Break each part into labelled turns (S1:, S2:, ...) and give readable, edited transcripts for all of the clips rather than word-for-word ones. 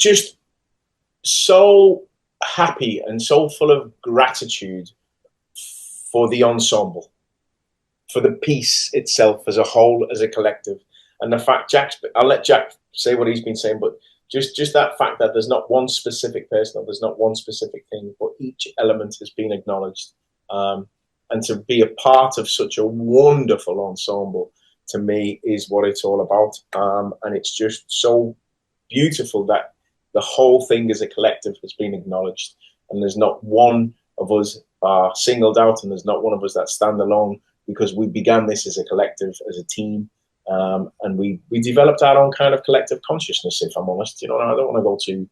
S1: just so happy and so full of gratitude for the ensemble, for the piece itself as a whole, as a collective. And the fact I'll let Jack say what he's been saying, but just that fact that there's not one specific person or there's not one specific thing, but each element has been acknowledged. And to be a part of such a wonderful ensemble, to me, is what it's all about. And it's just so beautiful that the whole thing as a collective has been acknowledged. And there's not one of us singled out, and there's not one of us that stand alone, because we began this as a collective, as a team. And we developed our own kind of collective consciousness, if I'm honest. You know, I don't want to go too,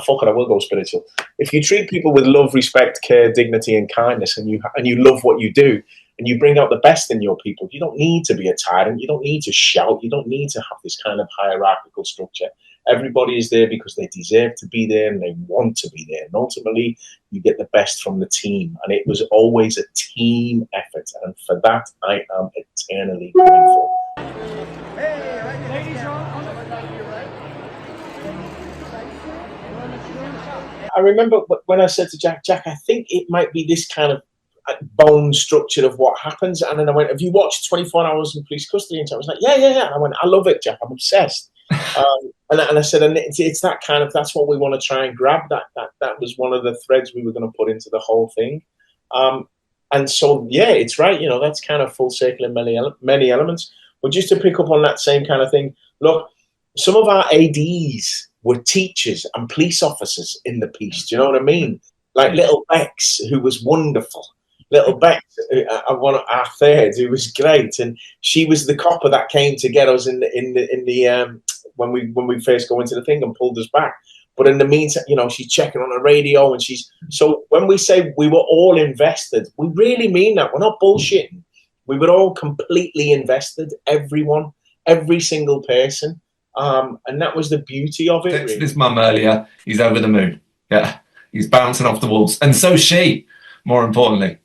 S1: fuck it, I will go spiritual. If you treat people with love, respect, care, dignity, and kindness, and you love what you do, and you bring out the best in your people, you don't need to be a tyrant. You don't need to shout. You don't need to have this kind of hierarchical structure. Everybody is there because they deserve to be there and they want to be there. And ultimately, you get the best from the team. And it was always a team effort. And for that, I am eternally grateful. I remember when I said to Jack, I think it might be this kind of bone structure of what happens. And then I went, have you watched 24 Hours in Police Custody? And I was like, yeah. I went, I love it, Jack. I'm obsessed. And I said, and it's that kind of, that's what we want to try and grab. That was one of the threads we were going to put into the whole thing. And so, yeah, it's right. You know, that's kind of full circle in many elements. But just to pick up on that same kind of thing, look, some of our ADs were teachers and police officers in the piece. Do you know what I mean? Like little Bex, who was wonderful. Little Bex, one of our third, who was great, and she was the copper that came to get us in the when we first go into the thing and pulled us back. But in the meantime, you know, she's checking on the radio, and so when we say we were all invested, we really mean that. We're not bullshitting. We were all completely invested. Everyone, every single person. And that was the beauty of it.
S2: Texted his mum earlier. He's over the moon. Yeah, he's bouncing off the walls, and so she. More importantly,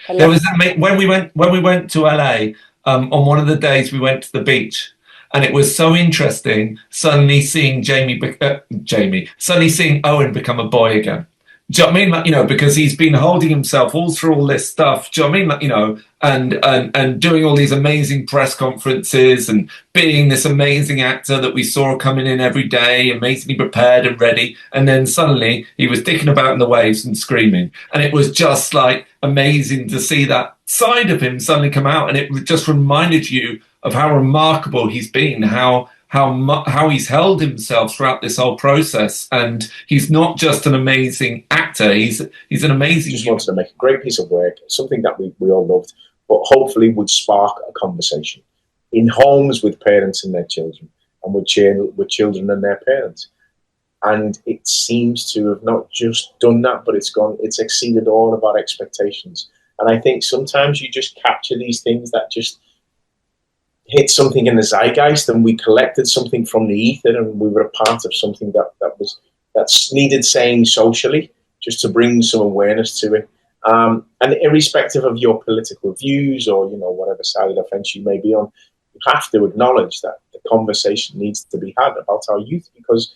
S2: there was that when we went to LA. On one of the days, we went to the beach, and it was so interesting. Suddenly seeing suddenly seeing Owen become a boy again. Do you know what I mean? Like, you know, because he's been holding himself all through all this stuff. Do you know what I mean? Like, you know, and doing all these amazing press conferences and being this amazing actor that we saw coming in every day, amazingly prepared and ready. And then suddenly he was dicking about in the waves and screaming. And it was just like amazing to see that side of him suddenly come out. And it just reminded you of how remarkable he's been, how he's held himself throughout this whole process. And he's not just an amazing actor, he's an amazing...
S1: He just wanted to make a great piece of work, something that we all loved, but hopefully would spark a conversation in homes with parents and their children, and with children and their parents. And it seems to have not just done that, but it's exceeded all of our expectations. And I think sometimes you just capture these things that just hit something in the zeitgeist, and we collected something from the ether, and we were a part of something that needed saying socially, just to bring some awareness to it. And irrespective of your political views or, you know, whatever side of the fence you may be on, you have to acknowledge that the conversation needs to be had about our youth, because